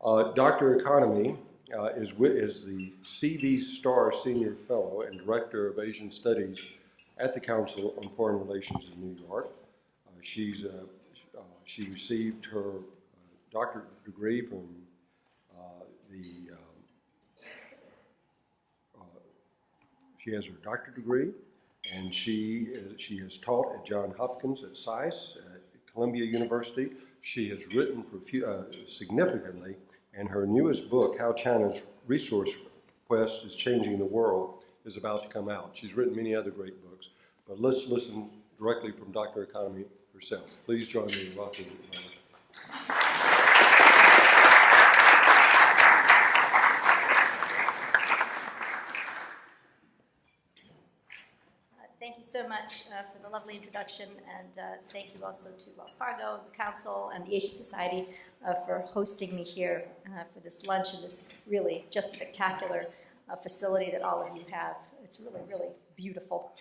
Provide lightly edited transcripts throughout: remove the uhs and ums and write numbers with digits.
Dr. Economy is the CV Star Senior Fellow and Director of Asian Studies at the Council on Foreign Relations in New York. She received her doctorate degree from she has her doctorate degree, and she has taught at Johns Hopkins, at SAIS, at Columbia University. She has written significantly, and her newest book, How China's Resource Quest is Changing the World, is about to come out. She's written many other great books, but let's listen directly from Dr. Economy herself. Please join me in welcoming her. Thank you so much for the lovely introduction, and thank you also to Wells Fargo, the Council, and the Asia Society for hosting me here for this lunch in this really just spectacular facility that all of you have. It's really, really beautiful.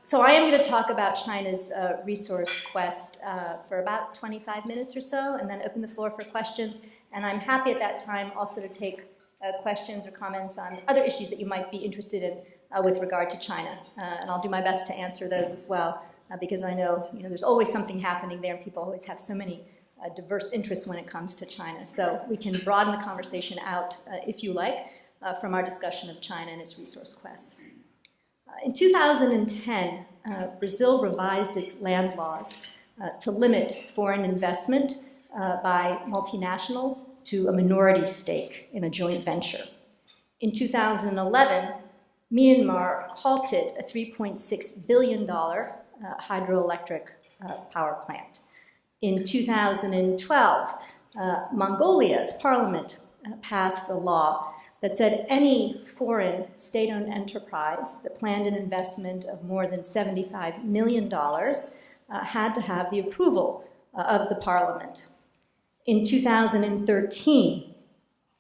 So I am going to talk about China's resource quest for about 25 minutes or so, and then open the floor for questions. And I'm happy at that time also to take questions or comments on other issues that you might be interested in with regard to China. And I'll do my best to answer those as well, because I know, there's always something happening there, and people always have so many diverse interests when it comes to China. So we can broaden the conversation out, if you like, from our discussion of China and its resource quest. In 2010, Brazil revised its land laws to limit foreign investment by multinationals to a minority stake in a joint venture. In 2011, Myanmar halted a $3.6 billion hydroelectric power plant. In 2012, Mongolia's parliament passed a law that said any foreign state-owned enterprise that planned an investment of more than $75 million had to have the approval of the parliament. In 2013,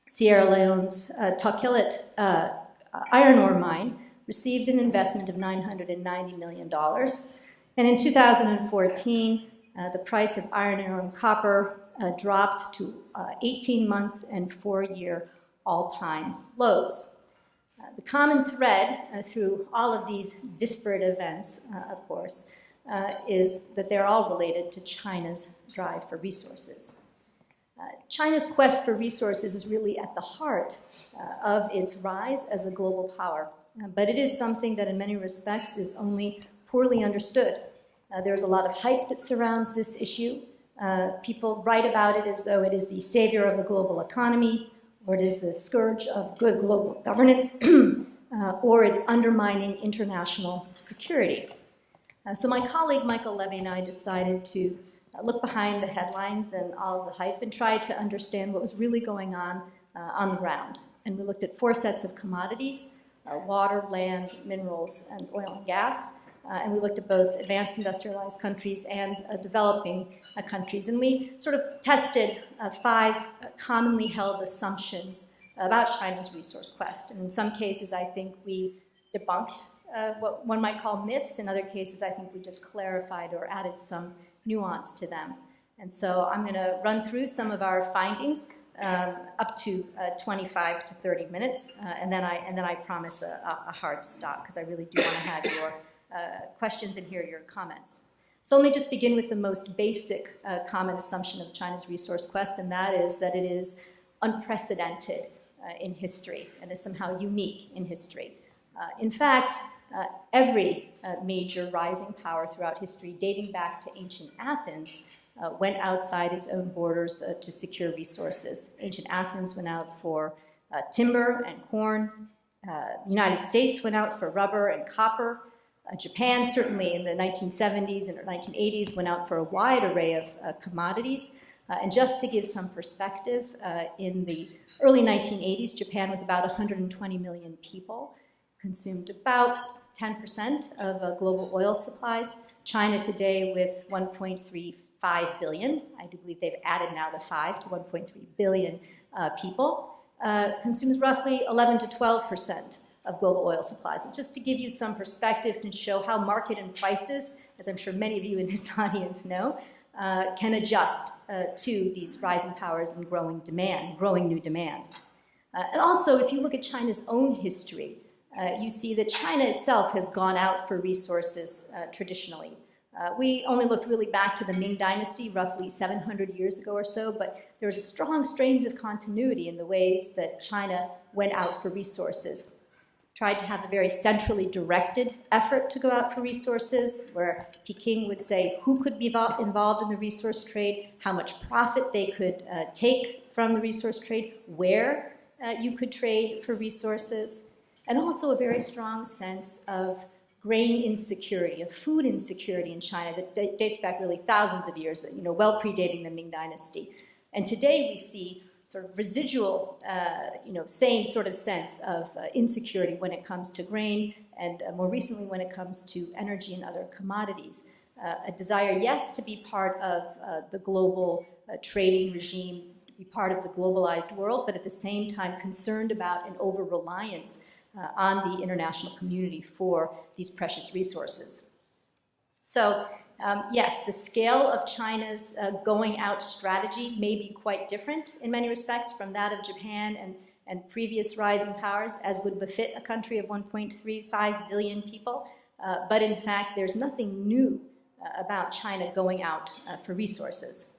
Sierra Leone's Tokelet iron ore mine received an investment of $990 million. And in 2014, the price of iron ore and copper dropped to 18-month and 4-year all-time lows. The common thread through all of these disparate events, of course, is that they're all related to China's drive for resources. China's quest for resources is really at the heart of its rise as a global power, but it is something that in many respects is only poorly understood. There's a lot of hype that surrounds this issue. People write about it as though it is the savior of the global economy, or it is the scourge of good global governance, or it's undermining international security. So my colleague Michael Levy and I decided to look behind the headlines and all of the hype and try to understand what was really going on the ground. And we looked at 4 sets of commodities, water, land, minerals, and oil and gas. And we looked at both advanced industrialized countries and developing countries. And we sort of tested 5 commonly held assumptions about China's resource quest. And in some cases, I think we debunked what one might call myths. In other cases, I think we just clarified or added some nuance to them. And so I'm going to run through some of our findings up to 25 to 30 minutes, and then I promise a hard stop, because I really do want to have your questions and hear your comments. So let me just begin with the most basic common assumption of China's resource quest, and that is that it is unprecedented in history and is somehow unique in history. In fact, every major rising power throughout history, dating back to ancient Athens, went outside its own borders to secure resources. Ancient Athens went out for timber and corn. The United States went out for rubber and copper. Japan, certainly in the 1970s and 1980s, went out for a wide array of commodities. And just to give some perspective, in the early 1980s, Japan, with about 120 million people, consumed about 10% of global oil supplies. China today, with 1.35 billion, I do believe they've added now the 5 to 1.3 billion people, consumes roughly 11 to 12% of global oil supplies. And just to give you some perspective and show how market and prices, as I'm sure many of you in this audience know, can adjust to these rising powers and growing demand, growing new demand. And also, if you look at China's own history, you see that China itself has gone out for resources traditionally. We only looked really back to the Ming Dynasty, roughly 700 years ago or so, but there was strong strains of continuity in the ways that China went out for resources. Tried to have a very centrally directed effort to go out for resources, where Peking would say who could be involved in the resource trade, how much profit they could take from the resource trade, where you could trade for resources, and also a very strong sense of grain insecurity, of food insecurity in China that dates back really thousands of years, well predating the Ming Dynasty. And today we see sort of residual, same sort of sense of insecurity when it comes to grain, and more recently when it comes to energy and other commodities. A desire, yes, to be part of the global trading regime, to be part of the globalized world, but at the same time concerned about an over-reliance on the international community for these precious resources. So, yes, the scale of China's going out strategy may be quite different in many respects from that of Japan and previous rising powers, as would befit a country of 1.35 billion people. But in fact, there's nothing new about China going out for resources.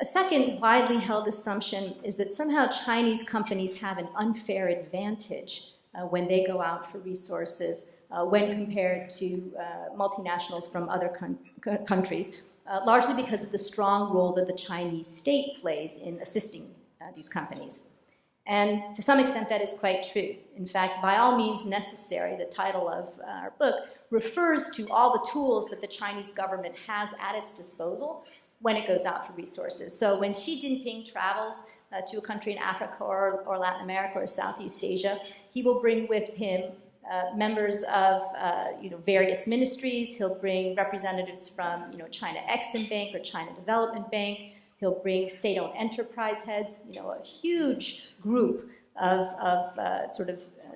A second widely held assumption is that somehow Chinese companies have an unfair advantage when they go out for resources when compared to multinationals from other countries, largely because of the strong role that the Chinese state plays in assisting these companies. And to some extent that is quite true. In fact, by all means necessary, the title of our book refers to all the tools that the Chinese government has at its disposal when it goes out for resources. So when Xi Jinping travels to a country in Africa or Latin America or Southeast Asia, he will bring with him members of various ministries. He'll bring representatives from China Exim Bank or China Development Bank. He'll bring state-owned enterprise heads. A huge group of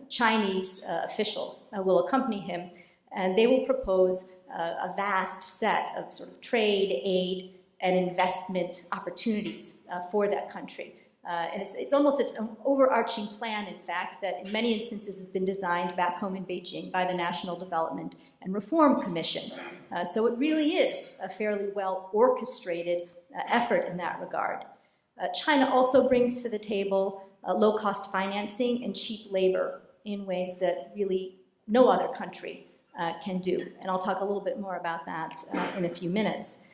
Chinese officials will accompany him, and they will propose a vast set of sort of trade, aid, and investment opportunities for that country. And it's almost an overarching plan, in fact, that in many instances has been designed back home in Beijing by the National Development and Reform Commission. So it really is a fairly well orchestrated effort in that regard. China also brings to the table low-cost financing and cheap labor in ways that really no other country can do. And I'll talk a little bit more about that in a few minutes.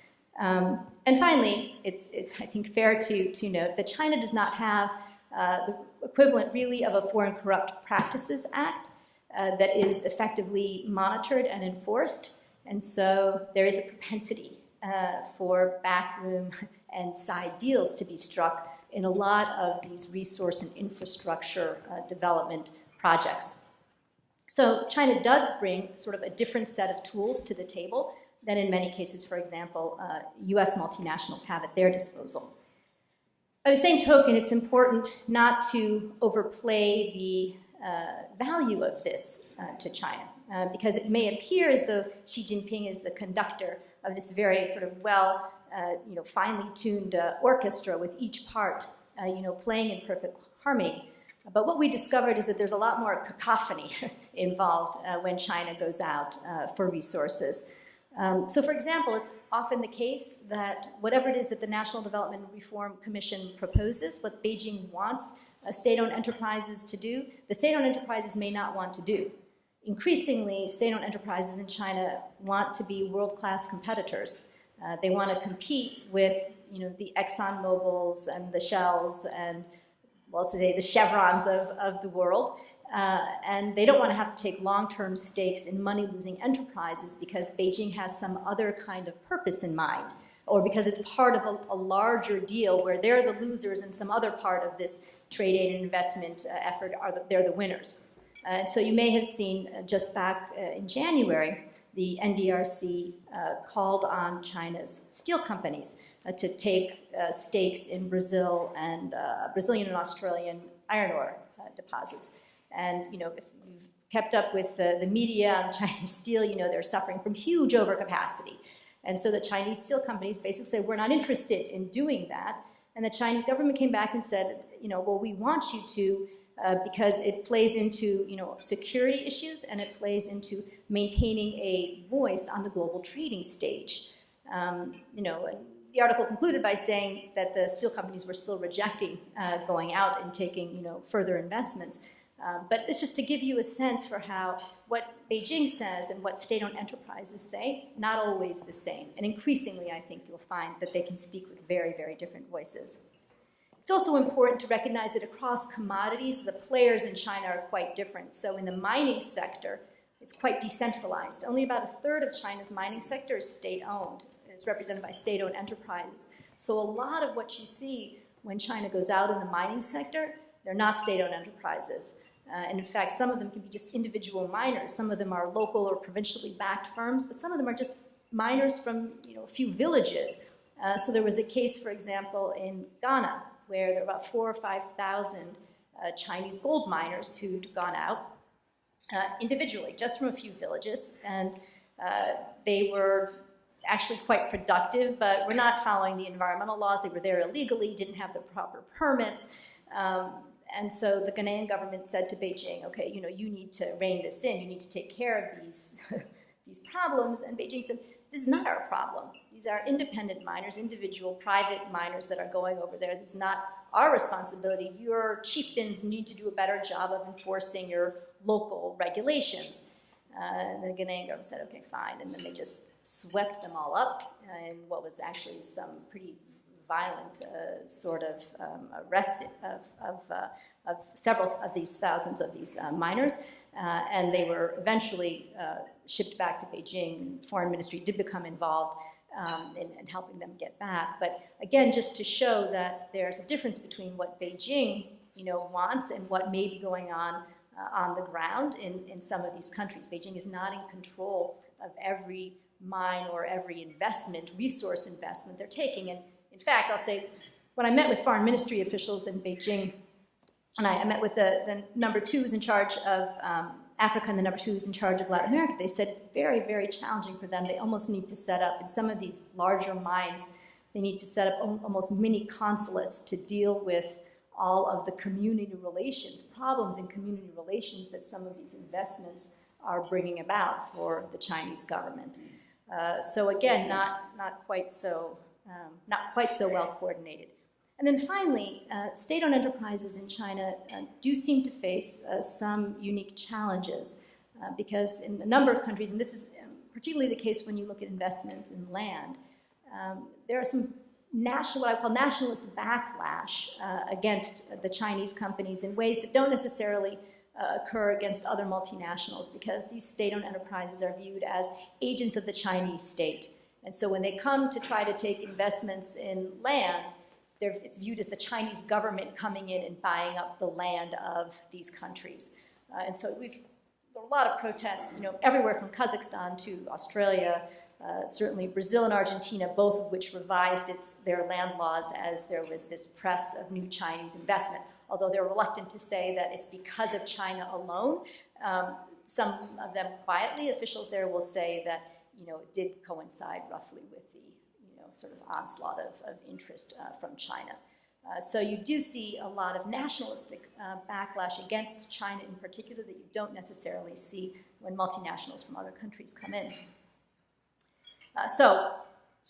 And finally, it's I think fair to note that China does not have the equivalent really of a Foreign Corrupt Practices Act that is effectively monitored and enforced. And so there is a propensity for backroom and side deals to be struck in a lot of these resource and infrastructure development projects. So China does bring sort of a different set of tools to the table than in many cases, for example, US multinationals have at their disposal. By the same token, it's important not to overplay the value of this to China, because it may appear as though Xi Jinping is the conductor of this very sort of finely tuned orchestra with each part, playing in perfect harmony. But what we discovered is that there's a lot more cacophony involved when China goes out for resources. So, for example, it's often the case that whatever it is that the National Development and Reform Commission proposes, what Beijing wants state-owned enterprises to do, the state-owned enterprises may not want to do. Increasingly, state-owned enterprises in China want to be world-class competitors. They want to compete with, the Exxon Mobils and the Shells and, well, today the Chevrons of the world. And they don't want to have to take long-term stakes in money-losing enterprises because Beijing has some other kind of purpose in mind, or because it's part of a larger deal where they're the losers and some other part of this trade aid and investment effort they're the winners. And so you may have seen just back in January, the NDRC called on China's steel companies to take stakes in Brazil and Brazilian and Australian iron ore deposits. And, if you've kept up with the media on Chinese steel, they're suffering from huge overcapacity. And so the Chinese steel companies basically said, we're not interested in doing that. And the Chinese government came back and said, well, we want you to, because it plays into, security issues, and it plays into maintaining a voice on the global trading stage. And the article concluded by saying that the steel companies were still rejecting going out and taking, further investments. But it's just to give you a sense for how what Beijing says and what state-owned enterprises say, not always the same. And increasingly, I think you'll find that they can speak with very, very different voices. It's also important to recognize that across commodities, the players in China are quite different. So in the mining sector, it's quite decentralized. Only about a third of China's mining sector is state-owned. It's represented by state-owned enterprises. So a lot of what you see when China goes out in the mining sector, they're not state-owned enterprises. And in fact, some of them can be just individual miners. Some of them are local or provincially backed firms, but some of them are just miners from a few villages. So there was a case, for example, in Ghana, where there were about 4,000 or 5,000 Chinese gold miners who'd gone out individually, just from a few villages, and they were actually quite productive, but were not following the environmental laws. They were there illegally, didn't have the proper permits. And so the Ghanaian government said to Beijing, okay, you need to rein this in. You need to take care of these, these problems. And Beijing said, this is not our problem. These are independent miners, individual private miners that are going over there. This is not our responsibility. Your chieftains need to do a better job of enforcing your local regulations. And the Ghanaian government said, okay, fine. And then they just swept them all up in what was actually some pretty violent sort of arrest of several of these thousands of these miners. And they were eventually shipped back to Beijing. Foreign ministry did become involved in helping them get back. But again, just to show that there's a difference between what Beijing wants and what may be going on the ground in some of these countries. Beijing is not in control of every mine or every investment, resource investment they're taking. And in fact, I'll say, when I met with foreign ministry officials in Beijing, and I met with the number two who's in charge of Africa and the number two who's in charge of Latin America, they said it's very, very challenging for them. They almost need to set up, in some of these larger mines, they need to set up almost mini consulates to deal with all of the community relations, problems in community relations that some of these investments are bringing about for the Chinese government. So again, not quite so well coordinated. And then finally, state-owned enterprises in China do seem to face some unique challenges because in a number of countries, and this is particularly the case when you look at investments in land, there are some what I call nationalist backlash against the Chinese companies in ways that don't necessarily occur against other multinationals, because these state-owned enterprises are viewed as agents of the Chinese state. And so when they come to try to take investments in land, it's viewed as the Chinese government coming in and buying up the land of these countries. And so there are a lot of protests, everywhere from Kazakhstan to Australia, certainly Brazil and Argentina, both of which revised their land laws as there was this press of new Chinese investment, although they're reluctant to say that it's because of China alone. Some of them quietly, officials there will say that it did coincide roughly with the sort of onslaught of interest from China. So you do see a lot of nationalistic backlash against China in particular that you don't necessarily see when multinationals from other countries come in. So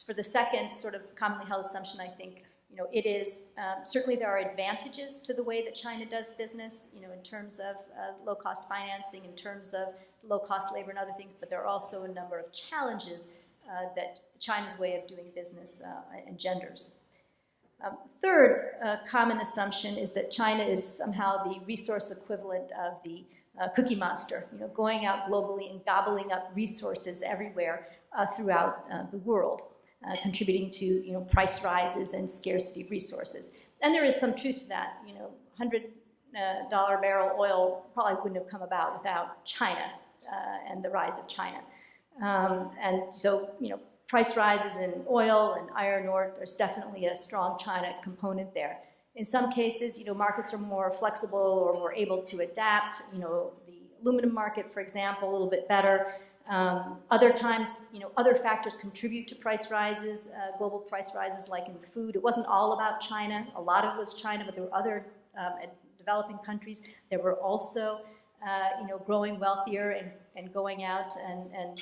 for the second sort of commonly held assumption, I think, it is, certainly there are advantages to the way that China does business, in terms of low-cost financing, in terms of low-cost labor and other things, but there are also a number of challenges that China's way of doing business engenders. Third common assumption is that China is somehow the resource equivalent of the Cookie Monster, going out globally and gobbling up resources everywhere throughout the world, contributing to price rises and scarcity of resources. And there is some truth to that. $100 barrel oil probably wouldn't have come about without China and the rise of China. And so, price rises in oil and iron ore, there's definitely a strong China component there. In some cases, markets are more flexible or more able to adapt. The aluminum market, for example, a little bit better. Other times, other factors contribute to price rises, global price rises like in food. It wasn't all about China. A lot of it was China, but there were other developing countries that were also growing wealthier and going out and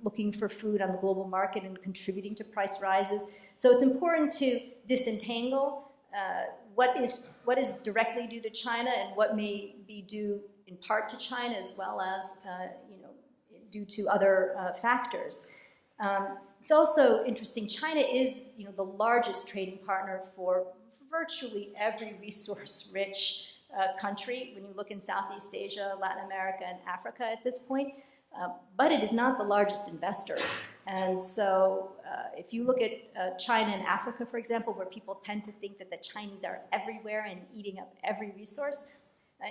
looking for food on the global market and contributing to price rises. So it's important to disentangle what is directly due to China and what may be due in part to China as well as due to other factors. It's also interesting, China is the largest trading partner for virtually every resource-rich country when you look in Southeast Asia, Latin America, and Africa at this point, but it is not the largest investor. And so if you look at China and Africa, for example, where people tend to think that the Chinese are everywhere and eating up every resource,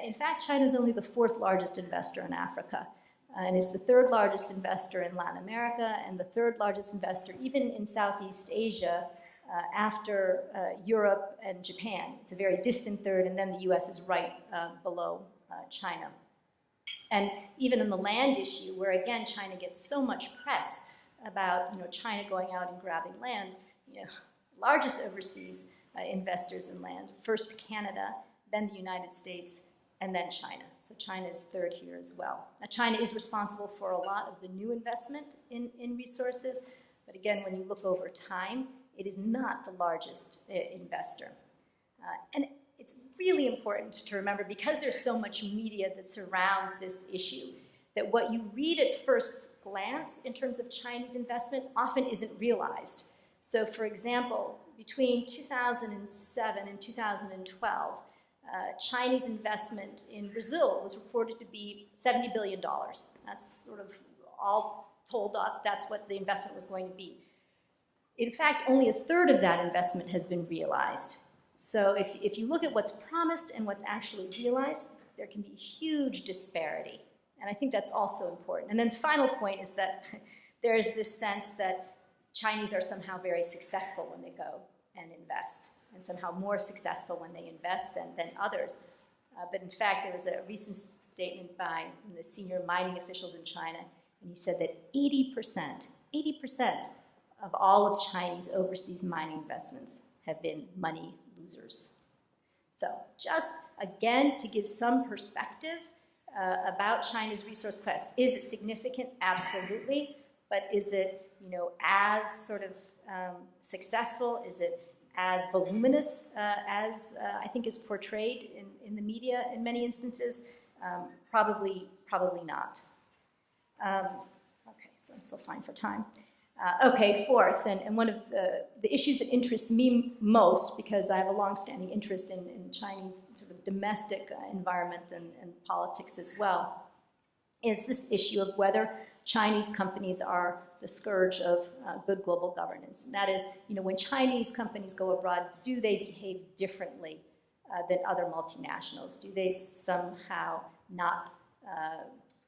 in fact, China is only the 4th largest investor in Africa, and is the 3rd largest investor in Latin America, and the 3rd largest investor even in Southeast Asia, after Europe and Japan. It's a very distant 3rd, and then the US is right below China. And even in the land issue, where again China gets so much press about China going out and grabbing land, largest overseas investors in land, first Canada, then the United States, and then China. So China is 3rd here as well. Now China is responsible for a lot of the new investment in resources, but again, when you look over time, it is not the largest investor. And it's really important to remember, because there's so much media that surrounds this issue, that what you read at first glance in terms of Chinese investment often isn't realized. So for example, between 2007 and 2012, Chinese investment in Brazil was reported to be $70 billion. That's sort of all told up, that's what the investment was going to be. In fact, only 1/3 of that investment has been realized. So if you look at what's promised and what's actually realized, there can be huge disparity. And I think that's also important. And then the final point is that there is this sense that Chinese are somehow very successful when they go and invest, and somehow more successful when they invest than others. But in fact, there was a recent statement by the senior mining officials in China, and he said that 80% of all of Chinese overseas mining investments have been money losers. So just, again, to give some perspective about China's resource quest. Is it significant? Absolutely. But is it, as sort of successful? Is it as voluminous as I think is portrayed in the media in many instances? Probably not. Okay, so I'm still fine for time. Okay, 4th, and one of the issues that interests me most, because I have a long-standing interest in Chinese sort of domestic environment and politics as well, is this issue of whether Chinese companies are the scourge of good global governance. And that is, when Chinese companies go abroad, do they behave differently than other multinationals? Do they somehow not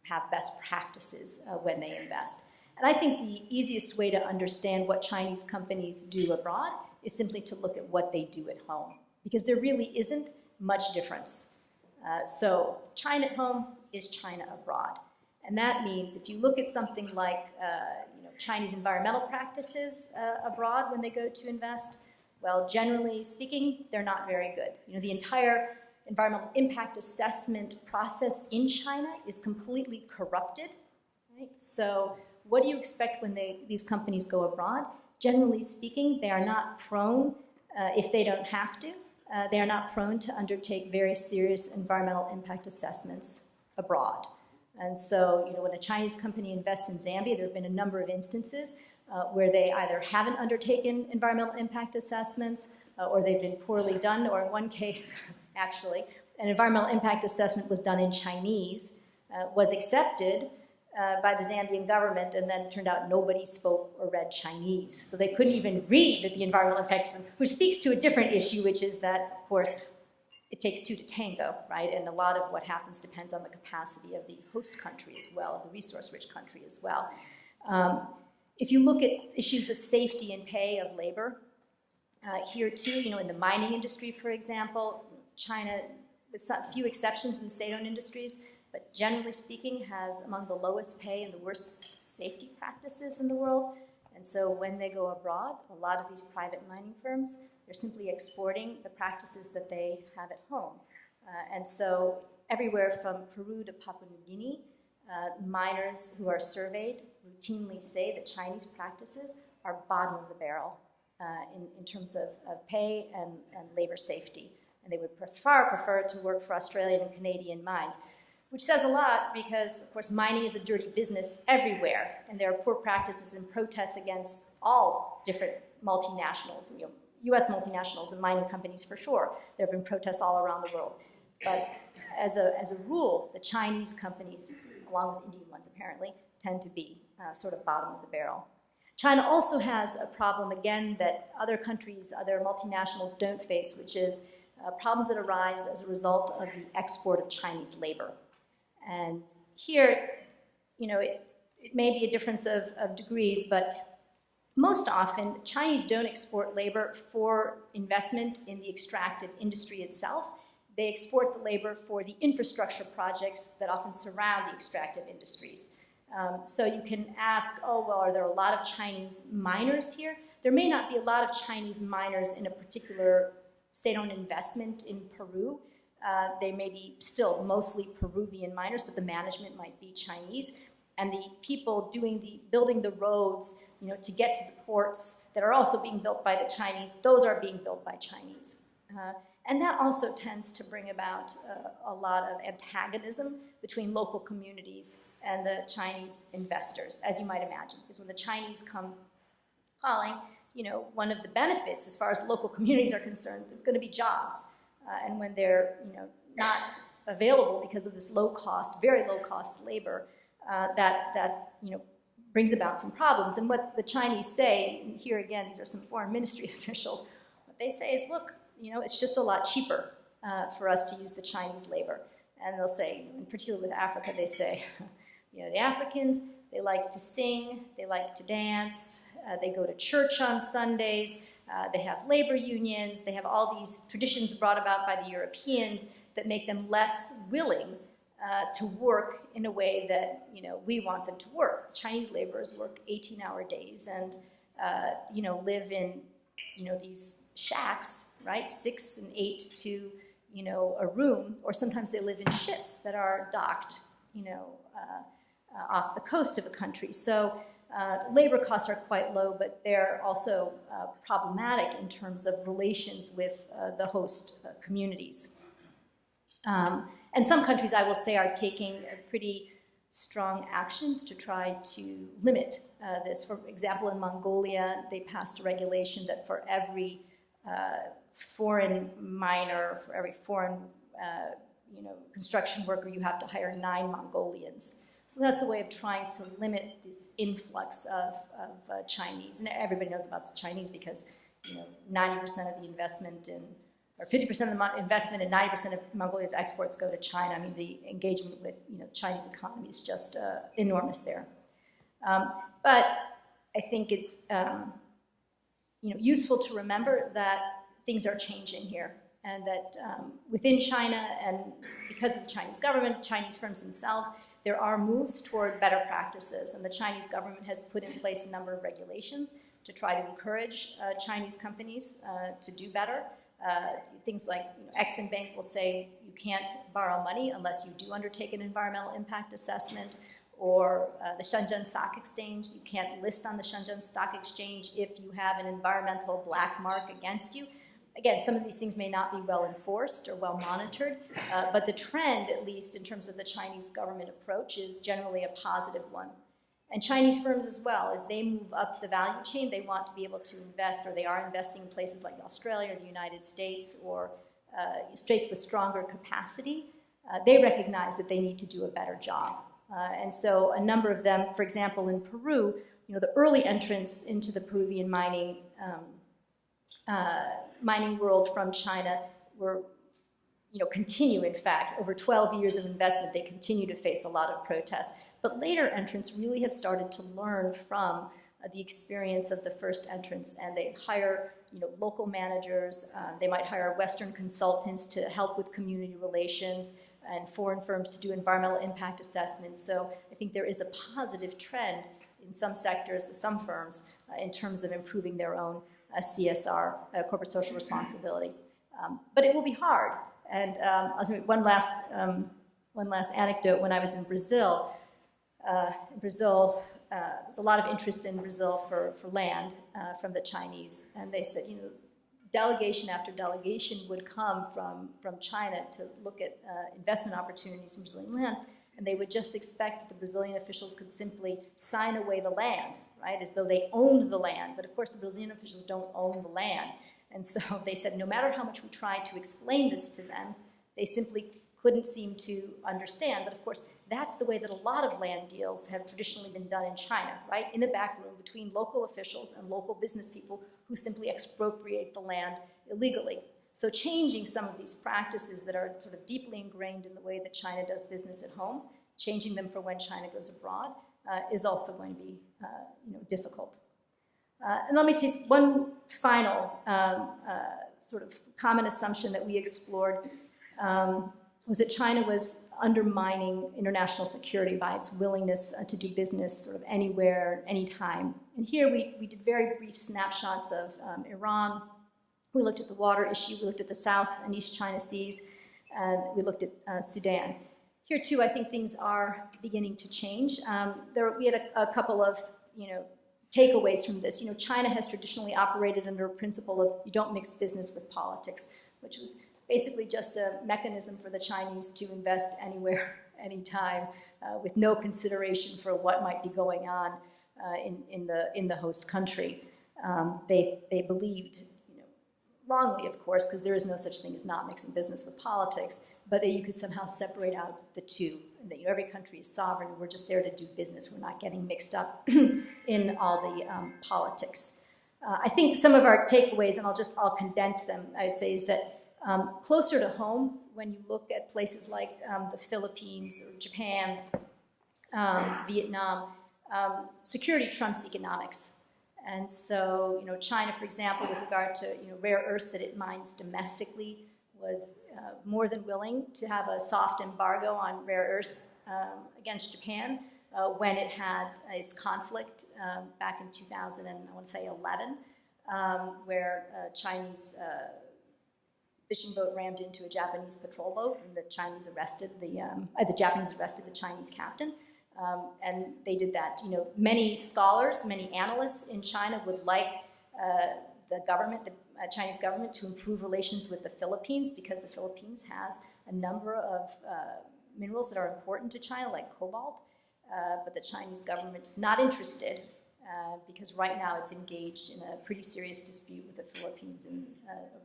have best practices when they invest? And I think the easiest way to understand what Chinese companies do abroad is simply to look at what they do at home, because there really isn't much difference. So China at home is China abroad. And that means if you look at something like Chinese environmental practices abroad when they go to invest, well, generally speaking, they're not very good. The entire environmental impact assessment process in China is completely corrupted, right? So what do you expect when these companies go abroad? Generally speaking, they are not prone, if they don't have to, they are not prone to undertake very serious environmental impact assessments abroad. And so, when a Chinese company invests in Zambia, there have been a number of instances where they either haven't undertaken environmental impact assessments or they've been poorly done, or in one case, actually, an environmental impact assessment was done in Chinese, was accepted by the Zambian government, and then it turned out nobody spoke or read Chinese. So they couldn't even read the environmental impact assessment, which speaks to a different issue, which is that, of course, it takes two to tango, right? And a lot of what happens depends on the capacity of the host country as well, the resource-rich country as well. If you look at issues of safety and pay of labor, here too, in the mining industry, for example, China, with a few exceptions in state-owned industries, but generally speaking has among the lowest pay and the worst safety practices in the world. And so when they go abroad, a lot of these private mining firms, they're simply exporting the practices that they have at home. And so everywhere from Peru to Papua New Guinea, miners who are surveyed routinely say that Chinese practices are bottom of the barrel in terms of pay and labor safety. And they would far prefer to work for Australian and Canadian mines, which says a lot because, of course, mining is a dirty business everywhere, and there are poor practices and protests against all different multinationals, U.S. multinationals and mining companies for sure. There have been protests all around the world. But as a rule, the Chinese companies, along with Indian ones apparently, tend to be sort of bottom of the barrel. China also has a problem, again, that other countries, other multinationals don't face, which is problems that arise as a result of the export of Chinese labor. And here, it may be a difference of degrees, but most often, Chinese don't export labor for investment in the extractive industry itself. They export the labor for the infrastructure projects that often surround the extractive industries. So you can ask, oh, well, are there a lot of Chinese miners here? There may not be a lot of Chinese miners in a particular state-owned investment in Peru. They may be still mostly Peruvian miners, but the management might be Chinese. And the people building the roads, to get to the ports that are also being built by the Chinese, those are being built by Chinese. And that also tends to bring about a lot of antagonism between local communities and the Chinese investors, as you might imagine. Because when the Chinese come calling, one of the benefits as far as local communities are concerned, there's going to be jobs. And when they're not available because of this low-cost, very low-cost labor, that brings about some problems. And what the Chinese say, and here again, these are some foreign ministry officials, what they say is, look, it's just a lot cheaper for us to use the Chinese labor. And they'll say, in particular with Africa, they say, the Africans, they like to sing, they like to dance, they go to church on Sundays, they have labor unions, they have all these traditions brought about by the Europeans that make them less willing to work in a way that we want them to work. The Chinese laborers work 18-hour days and live in these shacks, right, 6 and 8 to a room, or sometimes they live in ships that are docked off the coast of a country. So labor costs are quite low, but they're also problematic in terms of relations with the host communities. And some countries, I will say, are taking pretty strong actions to try to limit this. For example, in Mongolia, they passed a regulation that for every foreign miner, for every foreign construction worker, you have to hire 9 Mongolians. So that's a way of trying to limit this influx of Chinese. And everybody knows about the Chinese because 90% of the investment or 50% of the investment and 90% of Mongolia's exports go to China. I mean, the engagement with Chinese economy is just enormous there. But I think it's useful to remember that things are changing here, and that within China, and because of the Chinese government, Chinese firms themselves, there are moves toward better practices, and the Chinese government has put in place a number of regulations to try to encourage Chinese companies to do better. Things like Exim Bank will say you can't borrow money unless you do undertake an environmental impact assessment, or the Shenzhen Stock Exchange, you can't list on the Shenzhen Stock Exchange if you have an environmental black mark against you. Again, some of these things may not be well enforced or well monitored, but the trend, at least in terms of the Chinese government approach, is generally a positive one. And Chinese firms as well, as they move up the value chain, they want to be able to invest, or they are investing in places like Australia or the United States, or states with stronger capacity. They recognize that they need to do a better job. And so a number of them, for example, in Peru, the early entrants into the Peruvian mining world from China were, continue, in fact, over 12 years of investment, they continue to face a lot of protests. But later entrants really have started to learn from the experience of the first entrants, and they hire, local managers. They might hire Western consultants to help with community relations. and foreign firms to do environmental impact assessments. So I think there is a positive trend in some sectors with some firms in terms of improving their own CSR, corporate social responsibility. But it will be hard. And I'll tell you one last anecdote. When I was in Brazil, there's a lot of interest in Brazil for land from the Chinese. And they said, delegation after delegation would come from China to look at investment opportunities in Brazilian land, and they would just expect that the Brazilian officials could simply sign away the land, right, as though they owned the land. But of course, the Brazilian officials don't own the land. And so they said, no matter how much we tried to explain this to them, they simply couldn't seem to understand. But of course, that's the way that a lot of land deals have traditionally been done in China, right? In the back room between local officials and local business people who simply expropriate the land illegally. So changing some of these practices that are sort of deeply ingrained in the way that China does business at home, changing them for when China goes abroad, is also going to be difficult. And let me take one final sort of common assumption that we explored was that China was undermining international security by its willingness to do business sort of anywhere, anytime. And here we did very brief snapshots of Iran. We looked at the water issue, we looked at the South and East China Seas, and we looked at Sudan. Here too, I think things are beginning to change. We had a couple of, takeaways from this. China has traditionally operated under a principle of you don't mix business with politics, which was basically just a mechanism for the Chinese to invest anywhere, anytime, with no consideration for what might be going on in the host country. They believed, wrongly of course, because there is no such thing as not mixing business with politics, but that you could somehow separate out the two, and that every country is sovereign, we're just there to do business, we're not getting mixed up in all the politics. I think some of our takeaways, and I'll condense them, I'd say, is that closer to home, when you look at places like the Philippines or Japan, Vietnam, security trumps economics. And so, China, for example, with regard to rare earths that it mines domestically, was more than willing to have a soft embargo on rare earths against Japan when it had its conflict back in 2011, where Chinese fishing boat rammed into a Japanese patrol boat, and the Japanese arrested the Chinese captain. And they did that. Many scholars, many analysts in China would like the Chinese government to improve relations with the Philippines, because the Philippines has a number of minerals that are important to China, like cobalt, but the Chinese government is not interested because right now it's engaged in a pretty serious dispute with the Philippines in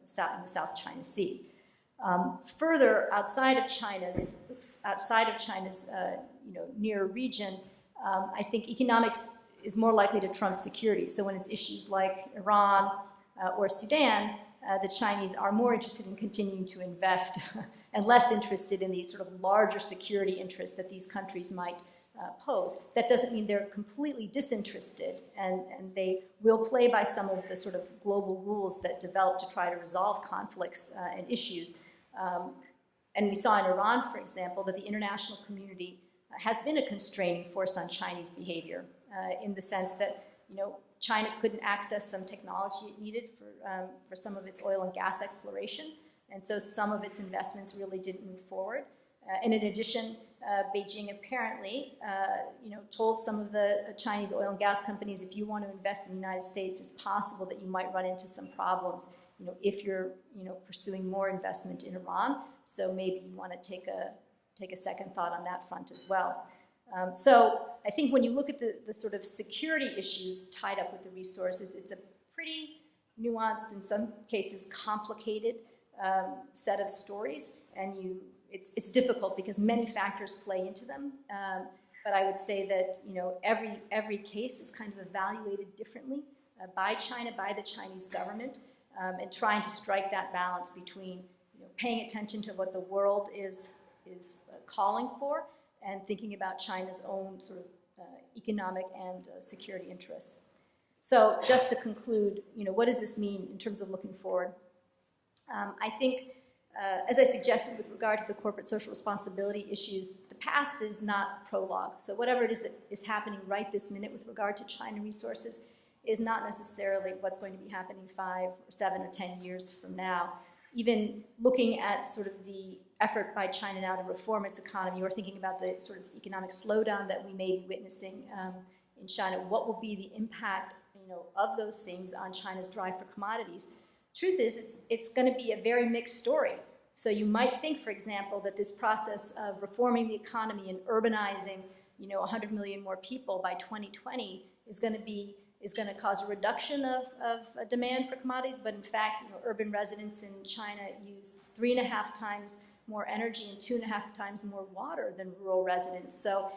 the South China Sea. Further, outside of China's near region, I think economics is more likely to trump security. So when it's issues like Iran or Sudan, the Chinese are more interested in continuing to invest and less interested in these sort of larger security interests that these countries might pose. That doesn't mean they're completely disinterested, and they will play by some of the sort of global rules that develop to try to resolve conflicts and issues. And we saw in Iran, for example, that the international community has been a constraining force on Chinese behavior in the sense that, China couldn't access some technology it needed for some of its oil and gas exploration, and so some of its investments really didn't move forward. And in addition, Beijing apparently, told some of the Chinese oil and gas companies, if you want to invest in the United States, it's possible that you might run into some problems, if you're, pursuing more investment in Iran. So maybe you want to take a second thought on that front as well. So I think when you look at the sort of security issues tied up with the resources, it's a pretty nuanced, in some cases complicated set of stories, and it's difficult because many factors play into them. But I would say that every case is kind of evaluated differently by China, by the Chinese government, and trying to strike that balance between paying attention to what the world is calling for and thinking about China's own sort of economic and security interests. So just to conclude, what does this mean in terms of looking forward? I think as I suggested with regard to the corporate social responsibility issues, the past is not prologue. So whatever it is that is happening right this minute with regard to China resources is not necessarily what's going to be happening 5 or 7 or 10 years from now. Even looking at sort of the effort by China now to reform its economy, or thinking about the sort of economic slowdown that we may be witnessing in China, what will be the impact, of those things on China's drive for commodities? Truth is, it's going to be a very mixed story. So you might think, for example, that this process of reforming the economy and urbanizing, 100 million more people by 2020 is going to cause a reduction of demand for commodities. But in fact, urban residents in China use 3.5 times more energy and 2.5 times more water than rural residents. So,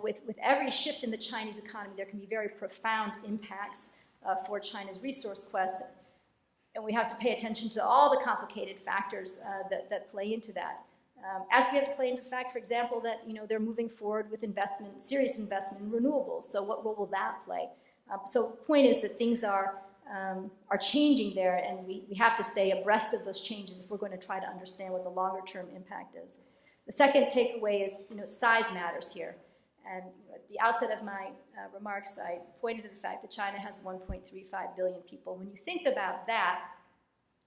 with every shift in the Chinese economy, there can be very profound impacts for China's resource quest. And we have to pay attention to all the complicated factors that play into that. As we have to play into the fact, for example, that they're moving forward with serious investment in renewables. So what role will that play? So the point is that things are changing there, and we have to stay abreast of those changes if we're going to try to understand what the longer-term impact is. The second takeaway is, size matters here. And at the outset of my remarks, I pointed to the fact that China has 1.35 billion people. When you think about that,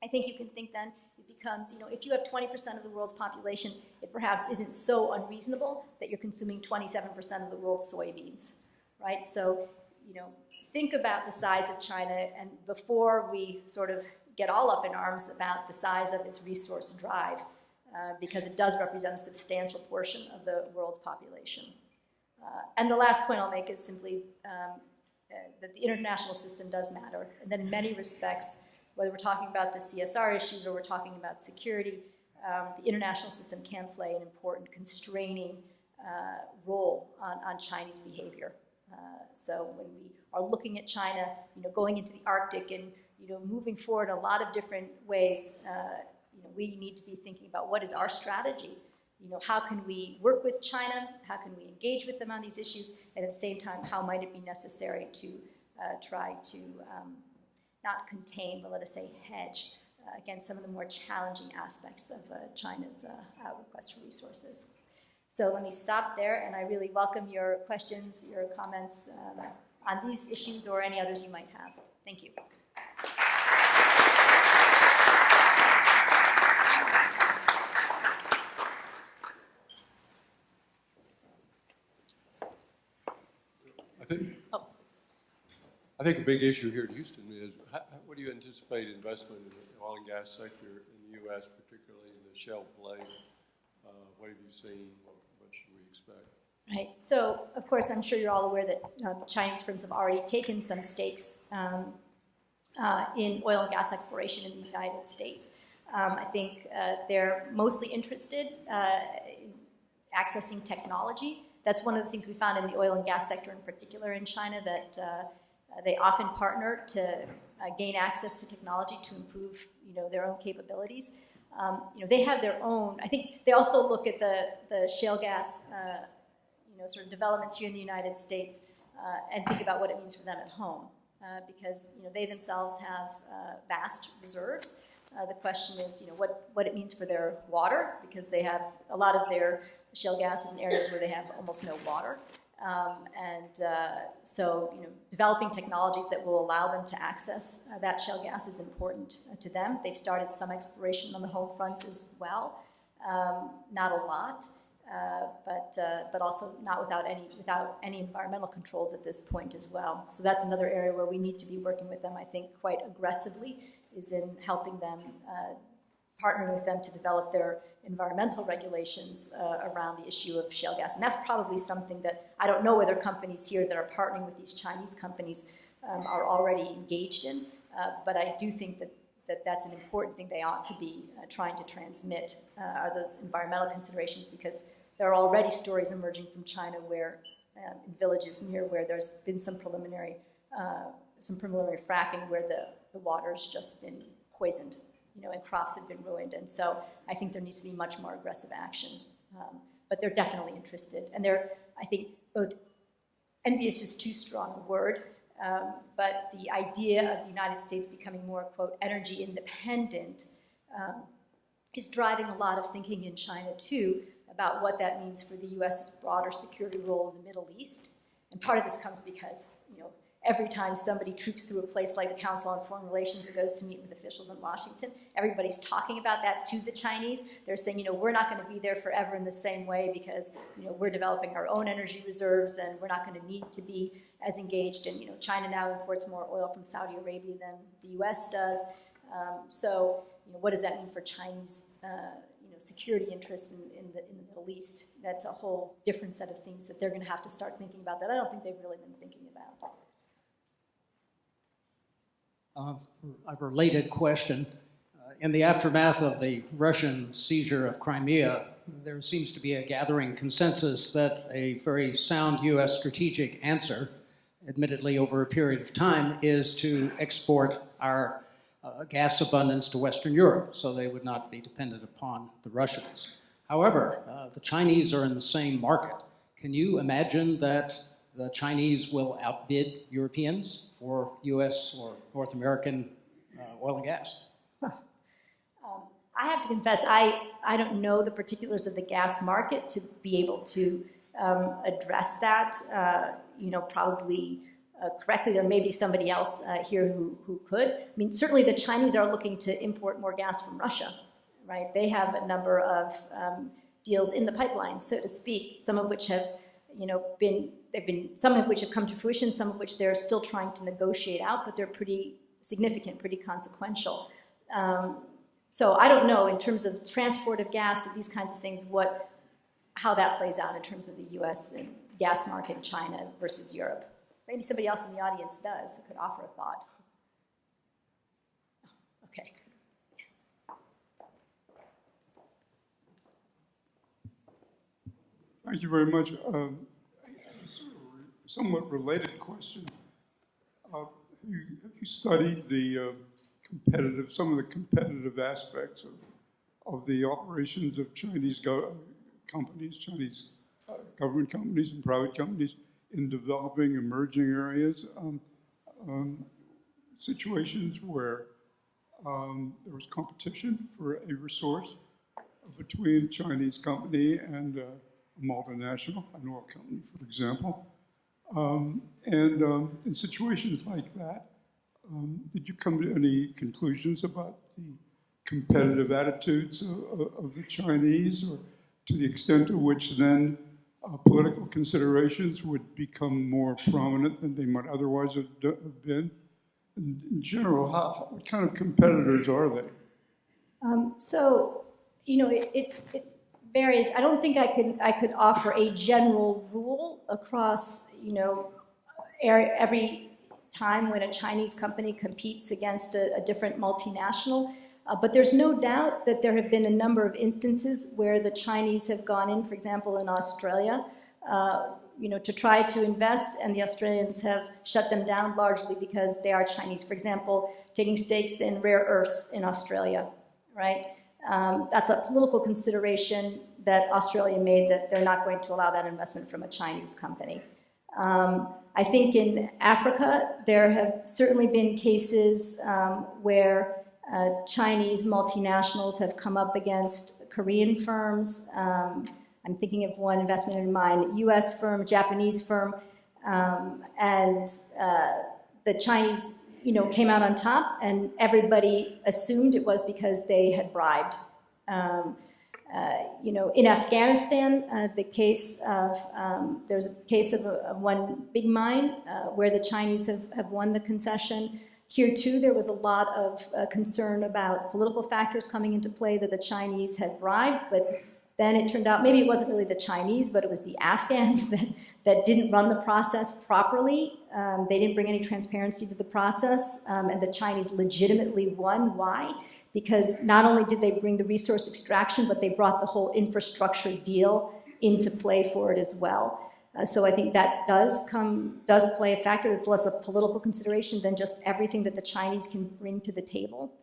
I think you can think then it becomes, if you have 20% of the world's population, it perhaps isn't so unreasonable that you're consuming 27% of the world's soybeans, right? So, think about the size of China, and before we sort of get all up in arms about the size of its resource drive, because it does represent a substantial portion of the world's population. And the last point I'll make is simply that the international system does matter, and that in many respects, whether we're talking about the CSR issues or we're talking about security, the international system can play an important constraining role on Chinese behavior. So when we are looking at China, going into the Arctic and moving forward in a lot of different ways, we need to be thinking about what is our strategy. How can we work with China? How can we engage with them on these issues? And at the same time, how might it be necessary to try to not contain, but let us say hedge against some of the more challenging aspects of China's request for resources. So let me stop there, and I really welcome your questions, your comments on these issues or any others you might have. Thank you. I think a big issue here in Houston is what do you anticipate investment in the oil and gas sector in the U.S., particularly in the shale play? What have you seen? What should we expect? Right. So, of course, I'm sure you're all aware that Chinese firms have already taken some stakes in oil and gas exploration in the United States. I think they're mostly interested in accessing technology. That's one of the things we found in the oil and gas sector in particular in China, that they often partner to gain access to technology to improve, their own capabilities. They have their own. I think they also look at the shale gas, sort of developments here in the United States, and think about what it means for them at home, because they themselves have vast reserves. The question is, what it means for their water, because they have a lot of their shale gas in areas where they have almost no water. So, developing technologies that will allow them to access that shale gas is important to them. They've started some exploration on the home front as well, not a lot, but also not without any environmental controls at this point as well. So that's another area where we need to be working with them, I think, quite aggressively, is in helping them, partnering with them to develop their environmental regulations around the issue of shale gas. And that's probably something that I don't know whether companies here that are partnering with these Chinese companies are already engaged in, but I do think that that's an important thing they ought to be trying to transmit, are those environmental considerations, because there are already stories emerging from China where, in villages near where there's been some preliminary fracking where the water's just been poisoned, and crops have been ruined. And so I think there needs to be much more aggressive action. But they're definitely interested. And they're, I think, both envious is too strong a word, but the idea of the United States becoming more, quote, energy independent is driving a lot of thinking in China, too, about what that means for the U.S.'s broader security role in the Middle East. And part of this comes because, every time somebody troops through a place like the Council on Foreign Relations or goes to meet with officials in Washington, everybody's talking about that to the Chinese. They're saying, we're not going to be there forever in the same way because, we're developing our own energy reserves and we're not going to need to be as engaged. And, China now imports more oil from Saudi Arabia than the U.S. does. So, what does that mean for Chinese, security interests in the Middle East? That's a whole different set of things that they're going to have to start thinking about that I don't think they've really been thinking about. A related question. In the aftermath of the Russian seizure of Crimea, there seems to be a gathering consensus that a very sound U.S. strategic answer, admittedly over a period of time, is to export our gas abundance to Western Europe so they would not be dependent upon the Russians. However, the Chinese are in the same market. Can you imagine that the Chinese will outbid Europeans for U.S. or North American oil and gas? I have to confess, I don't know the particulars of the gas market to be able to address that, probably correctly. There may be somebody else here who could. I mean, certainly the Chinese are looking to import more gas from Russia, right? They have a number of deals in the pipeline, so to speak, some of which have some of which have come to fruition, some of which they're still trying to negotiate out, but they're pretty significant, pretty consequential. So I don't know in terms of transport of gas and these kinds of things, how that plays out in terms of the U.S. and gas market in China versus Europe. Maybe somebody else in the audience does that could offer a thought. Okay. Thank you very much. Somewhat related question. Have you studied some of the competitive aspects of the operations of Chinese companies, Chinese government companies and private companies in developing emerging areas? Situations where there was competition for a resource between a Chinese company and a multinational, an oil company, for example. In situations like that, did you come to any conclusions about the competitive attitudes of the Chinese, or to the extent to which then political considerations would become more prominent than they might otherwise have been? In general, what kind of competitors are they? It varies. I don't think I could offer a general rule across, every time when a Chinese company competes against a different multinational. But there's no doubt that there have been a number of instances where the Chinese have gone in, for example, in Australia, to try to invest, and the Australians have shut them down largely because they are Chinese. For example, taking stakes in rare earths in Australia, right? That's a political consideration that Australia made, that they're not going to allow that investment from a Chinese company. I think in Africa, there have certainly been cases where Chinese multinationals have come up against Korean firms. I'm thinking of one investment in mind, US firm, Japanese firm, and the Chinese, came out on top, and everybody assumed it was because they had bribed. In Afghanistan, the case of, there's a case of one big mine where the Chinese have won the concession. Here too, there was a lot of concern about political factors coming into play, that the Chinese had bribed, but then it turned out maybe it wasn't really the Chinese, but it was the Afghans that didn't run the process properly. They didn't bring any transparency to the process, and the Chinese legitimately won. Why? Because not only did they bring the resource extraction, but they brought the whole infrastructure deal into play for it as well. So I think that does play a factor. It's less a political consideration than just everything that the Chinese can bring to the table.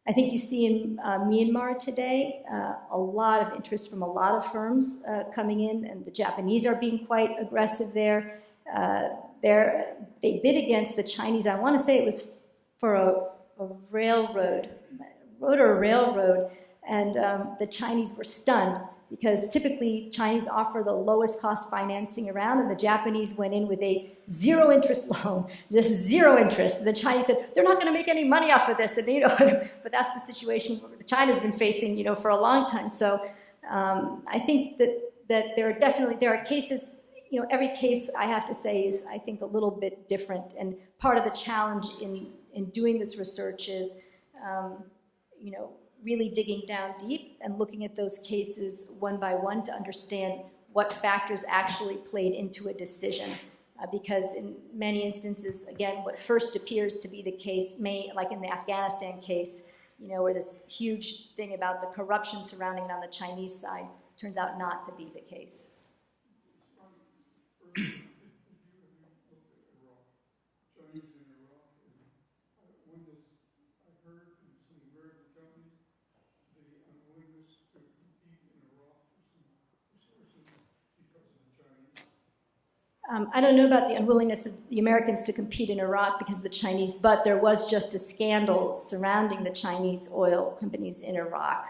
I think you see in Myanmar today a lot of interest from a lot of firms coming in, and the Japanese are being quite aggressive there. They bid against the Chinese. I want to say it was for a railroad And the Chinese were stunned because typically Chinese offer the lowest cost financing around, and the Japanese went in with a zero interest loan, just zero interest. The Chinese said, they're not going to make any money off of this. And, but that's the situation China's been facing, for a long time. So I think that there are cases, every case I have to say is, I think, a little bit different. And part of the challenge in doing this research is, really digging down deep and looking at those cases one by one to understand what factors actually played into a decision. Because in many instances, again, what first appears to be the case like in the Afghanistan case, where this huge thing about the corruption surrounding it on the Chinese side turns out not to be the case. I don't know about the unwillingness of the Americans to compete in Iraq because of the Chinese, but there was just a scandal surrounding the Chinese oil companies in Iraq,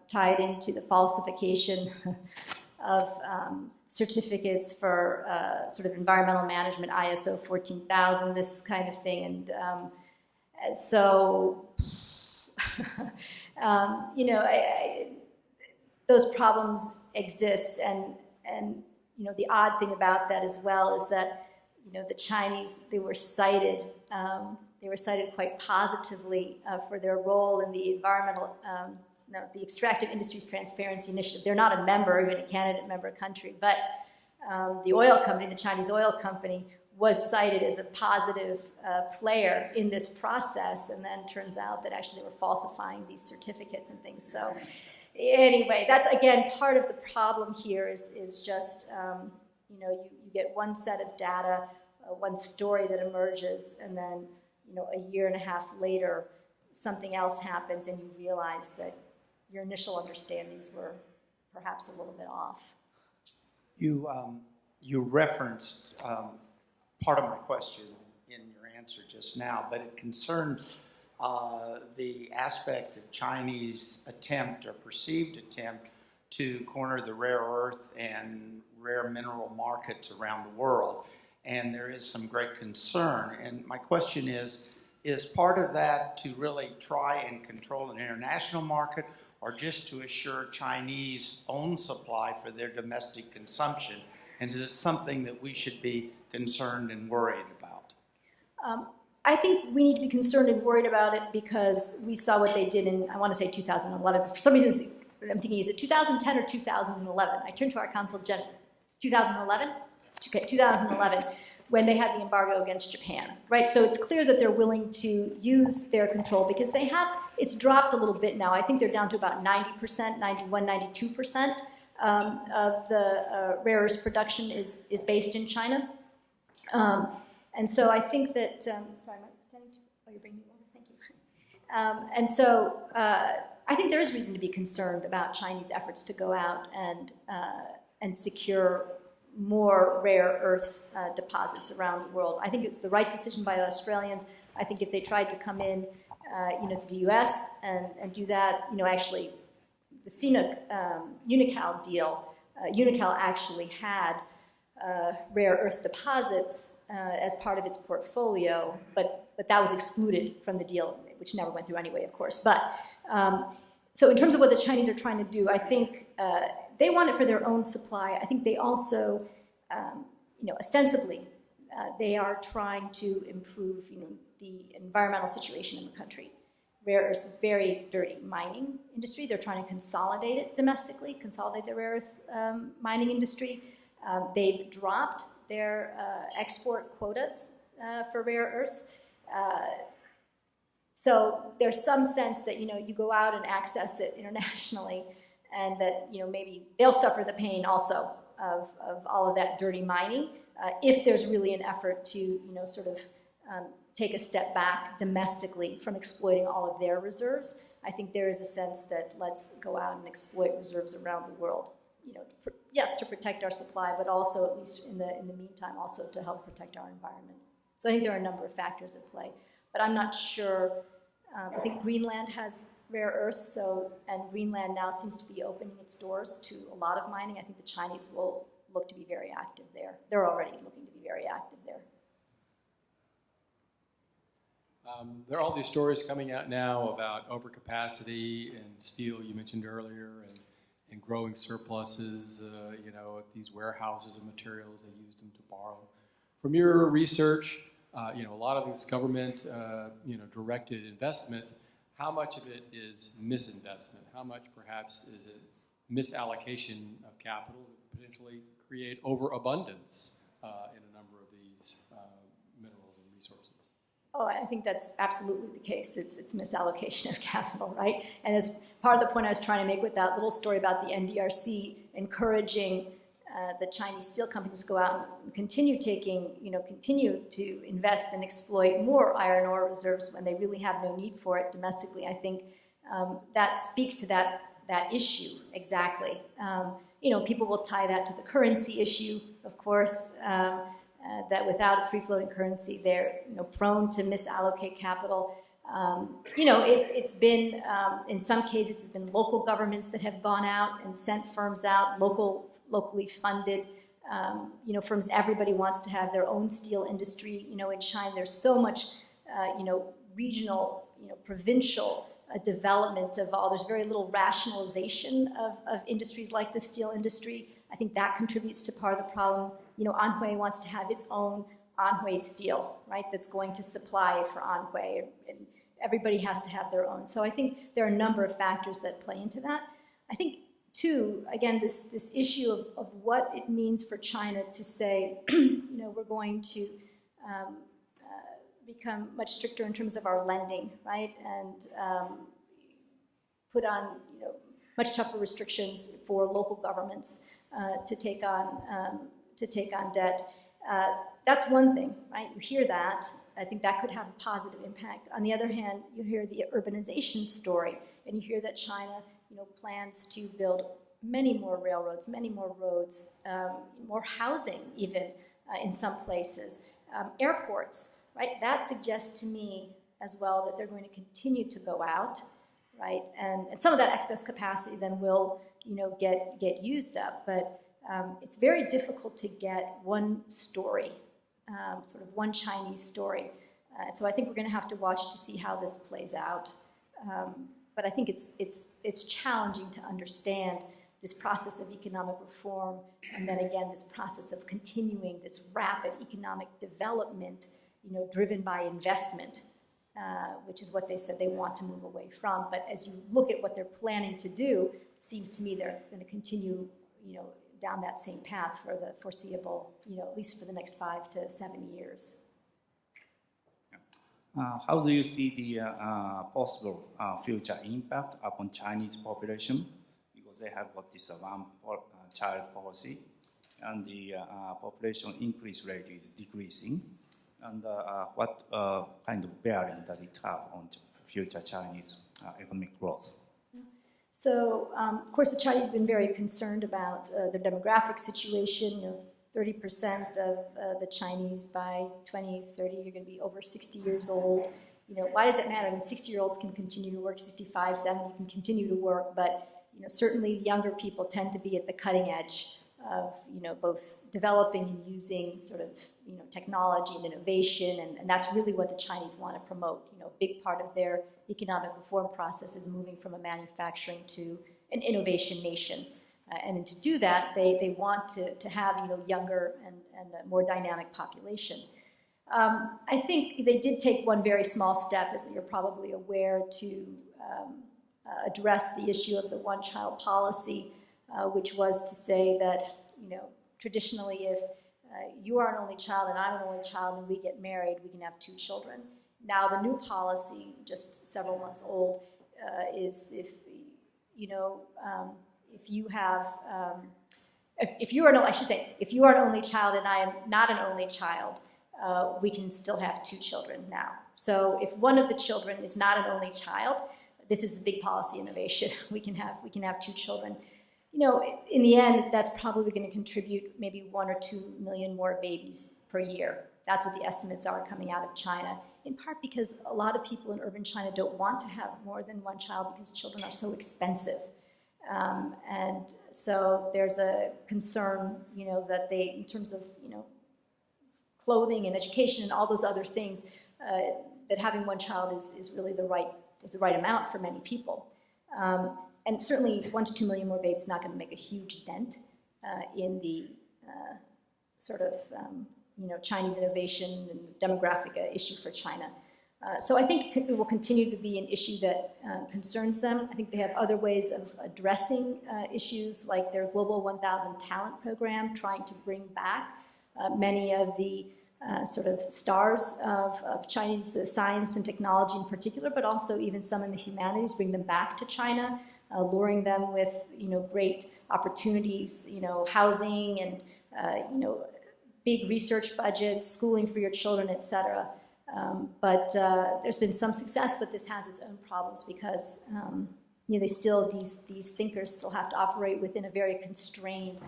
tied into the falsification of certificates for sort of environmental management, ISO 14,000, this kind of thing. And so, those problems exist, and the odd thing about that as well is that, the Chinese, they were cited quite positively for their role in the environmental, the Extractive Industries Transparency Initiative. They're not a member, even a candidate member country, but the oil company, the Chinese oil company, was cited as a positive player in this process, and then turns out that actually they were falsifying these certificates and things. So anyway, that's, again, part of the problem here is just, you get one set of data, one story that emerges, and then, a year and a half later, something else happens, and you realize that your initial understandings were perhaps a little bit off. You referenced part of my question in your answer just now, but it concerns the aspect of Chinese attempt or perceived attempt to corner the rare earth and rare mineral markets around the world. And there is some great concern. And my question is part of that to really try and control an international market, or just to assure Chinese own supply for their domestic consumption? And is it something that we should be concerned and worried about? I think we need to be concerned and worried about it because we saw what they did in, I want to say 2011, but for some reason I'm thinking, is it 2010 or 2011? I turned to our consul general, 2011? Okay, 2011, when they had the embargo against Japan, right? So it's clear that they're willing to use their control because they have, it's dropped a little bit now. I think they're down to about 90%, 91, 92% of the rare earths production is based in China. And so I think that, sorry, am I standing too? Oh, you're bringing me over, thank you. And so I think there is reason to be concerned about Chinese efforts to go out and secure more rare earth deposits around the world. I think it's the right decision by the Australians. I think if they tried to come in, to the U.S. and do that, actually, the CNOOC Unocal deal, Unocal actually had rare earth deposits as part of its portfolio, but that was excluded from the deal, which never went through anyway, of course. But so in terms of what the Chinese are trying to do, I think they want it for their own supply. I think they also, ostensibly, they are trying to improve, the environmental situation in the country. Rare earths, very dirty mining industry. They're trying to consolidate it domestically, consolidate the rare earth mining industry. They've dropped their export quotas for rare earths. So there's some sense that, you go out and access it internationally, and that, maybe they'll suffer the pain also of all of that dirty mining if there's really an effort to, sort of take a step back domestically from exploiting all of their reserves. I think there is a sense that let's go out and exploit reserves around the world, yes, to protect our supply, but also, at least in the meantime, also to help protect our environment. So I think there are a number of factors at play, but I'm not sure I think Greenland has rare earths, and Greenland now seems to be opening its doors to a lot of mining. I think the Chinese will look to be very active there. They're already looking to be very active there. There are all these stories coming out now about overcapacity in steel, you mentioned earlier, and growing surpluses, at these warehouses of materials they used them to borrow. From your research, a lot of this government, directed investment, how much of it is misinvestment? How much, perhaps, is it misallocation of capital that potentially create overabundance in a number of these minerals and resources? Oh, I think that's absolutely the case. It's misallocation of capital, right? And as part of the point I was trying to make with that little story about the NDRC encouraging the Chinese steel companies to go out and continue to invest and exploit more iron ore reserves when they really have no need for it domestically. I think that speaks to that issue exactly. People will tie that to the currency issue, of course. That without a free-floating currency, they're prone to misallocate capital. It's been, in some cases, it's been local governments that have gone out and sent firms out, locally funded, firms. Everybody wants to have their own steel industry. In China, there's so much, regional, provincial development of all. There's very little rationalization of industries like the steel industry. I think that contributes to part of the problem. Anhui wants to have its own Anhui steel, right, that's going to supply for Anhui, and everybody has to have their own. So I think there are a number of factors that play into that. I think, too, again, this issue of what it means for China to say, we're going to become much stricter in terms of our lending, right, and put on, much tougher restrictions for local governments to take on debt. That's one thing, right? You hear that. I think that could have a positive impact. On the other hand, you hear the urbanization story, and you hear that China, plans to build many more railroads, many more roads, more housing even in some places, airports, right? That suggests to me as well that they're going to continue to go out, right? And some of that excess capacity then will, get used up. But it's very difficult to get one story, sort of one Chinese story. So I think we're going to have to watch to see how this plays out. But I think it's challenging to understand this process of economic reform, and then again this process of continuing this rapid economic development, driven by investment, which is what they said they want to move away from. But as you look at what they're planning to do, it seems to me they're going to continue, down that same path for the foreseeable, at least for the next 5 to 7 years. How do you see the possible future impact upon Chinese population? Because they have got this one-child policy, and the population increase rate is decreasing. And what kind of bearing does it have on future Chinese economic growth? So, of course, the Chinese have been very concerned about their demographic situation. 30% of the Chinese by 2030 are going to be over 60 years old. Why does it matter? I mean, 60-year-olds can continue to work, 65, 70 can continue to work, but certainly younger people tend to be at the cutting edge of both developing and using sort of technology and innovation, and that's really what the Chinese want to promote. A big part of their economic reform process is moving from a manufacturing to an innovation nation. And to do that, they want to have younger and a more dynamic population. I think they did take one very small step, as you're probably aware, to address the issue of the one-child policy, which was to say that traditionally, if you are an only child and I'm an only child and we get married, we can have 2 children. Now the new policy, just several months old, is if you have, if you are an only child and I am not an only child, we can still have 2 children now. So if one of the children is not an only child, this is the big policy innovation. We can have 2 children. In the end, that's probably going to contribute maybe 1 or 2 million more babies per year. That's what the estimates are coming out of China. in part because a lot of people in urban China don't want to have more than one child because children are so expensive. And so there's a concern, that they, in terms of, clothing and education and all those other things, that having one child is really the right amount for many people. And certainly 1 to 2 million more babies is not going to make a huge dent in the sort of, Chinese innovation and demographic issue for China. So I think it will continue to be an issue that concerns them. I think they have other ways of addressing issues, like their Global 1000 Talent Program, trying to bring back many of the sort of stars of Chinese science and technology in particular, but also even some in the humanities, bring them back to China, luring them with, great opportunities, housing and, big research budgets, schooling for your children, et cetera. But there's been some success, but this has its own problems because they still, these thinkers still have to operate within a very constrained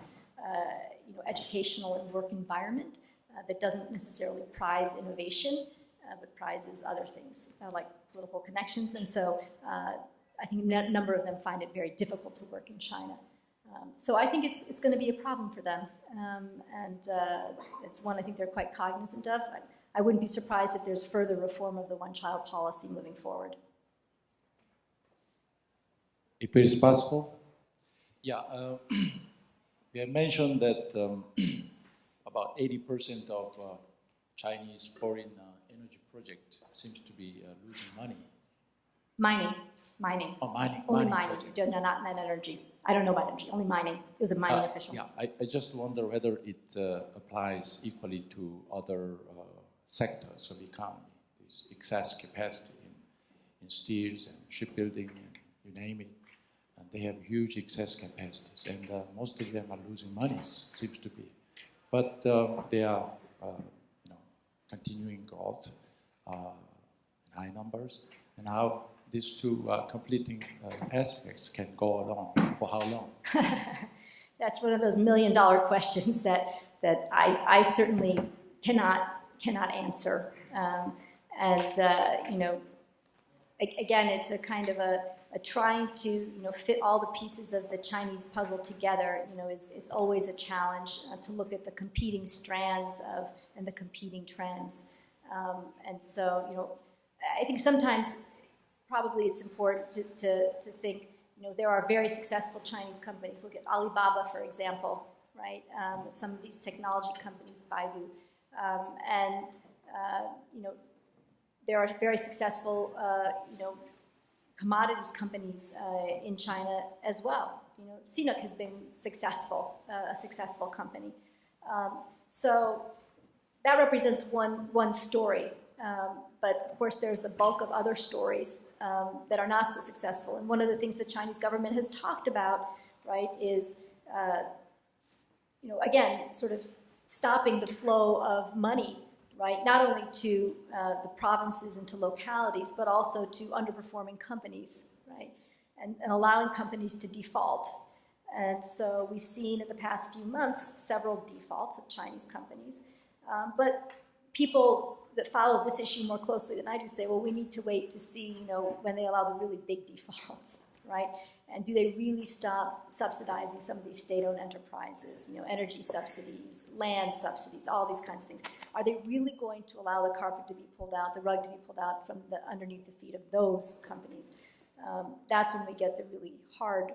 educational and work environment that doesn't necessarily prize innovation, but prizes other things like political connections. And so I think a number of them find it very difficult to work in China. So I think it's going to be a problem for them, and it's one I think they're quite cognizant of. I wouldn't be surprised if there's further reform of the one-child policy moving forward. If it is possible. Yeah, we have mentioned that about 80% of Chinese foreign energy projects seems to be losing money. Mining. Oh, mining. Only mining. No, not energy. I don't know about energy. Only mining. It was a mining official. Yeah, I just wonder whether it applies equally to other sectors of the economy. This excess capacity in steels and shipbuilding and you name it. And they have huge excess capacities, and most of them are losing money, seems to be. But they are, continuing growth in high numbers, and how these two conflicting aspects can go along for how long? That's one of those million-dollar questions that I certainly cannot answer. Again, it's a kind of a trying to fit all the pieces of the Chinese puzzle together. It's always a challenge to look at the competing strands and the competing trends. And so I think sometimes probably it's important to think there are very successful Chinese companies. Look at Alibaba, for example, right? Some of these technology companies, Baidu, there are very successful commodities companies in China as well. CNOOC has been successful, a successful company. So that represents one story. But of course, there's a bulk of other stories that are not so successful. And one of the things the Chinese government has talked about, right, is, again, sort of stopping the flow of money, right, not only to the provinces and to localities, but also to underperforming companies, right, and allowing companies to default. And so we've seen in the past few months several defaults of Chinese companies. But people that follow this issue more closely than I do say, well, we need to wait to see, when they allow the really big defaults, right? And do they really stop subsidizing some of these state-owned enterprises, energy subsidies, land subsidies, all these kinds of things? Are they really going to allow the carpet to be pulled out, the rug to be pulled out from underneath the feet of those companies? That's when we get the really hard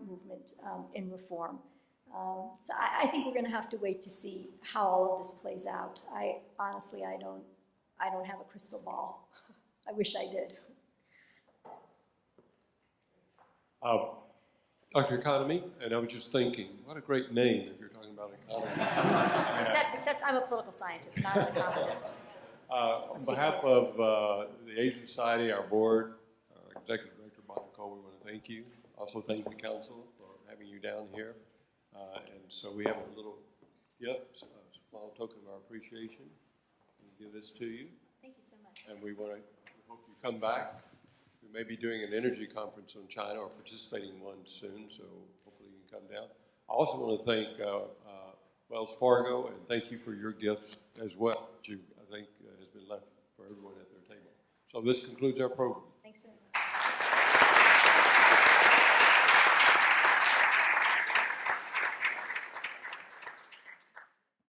movement in reform. So I think we're going to have to wait to see how all of this plays out. Honestly, I don't have a crystal ball. I wish I did. Dr. Economy, and I was just thinking, what a great name if you're talking about economy. Except I'm a political scientist, not an economist. On behalf of the Asian Society, our board, our Executive Director, Bob Nicole, we want to thank you. Also thank the council for having you down here. And so we have a little gift, a small token of our appreciation. We'll give this to you. Thank you so much. And we hope you come back. We may be doing an energy conference on China or participating in one soon, so hopefully you can come down. I also want to thank Wells Fargo, and thank you for your gift as well, which I think has been left for everyone So this concludes our program.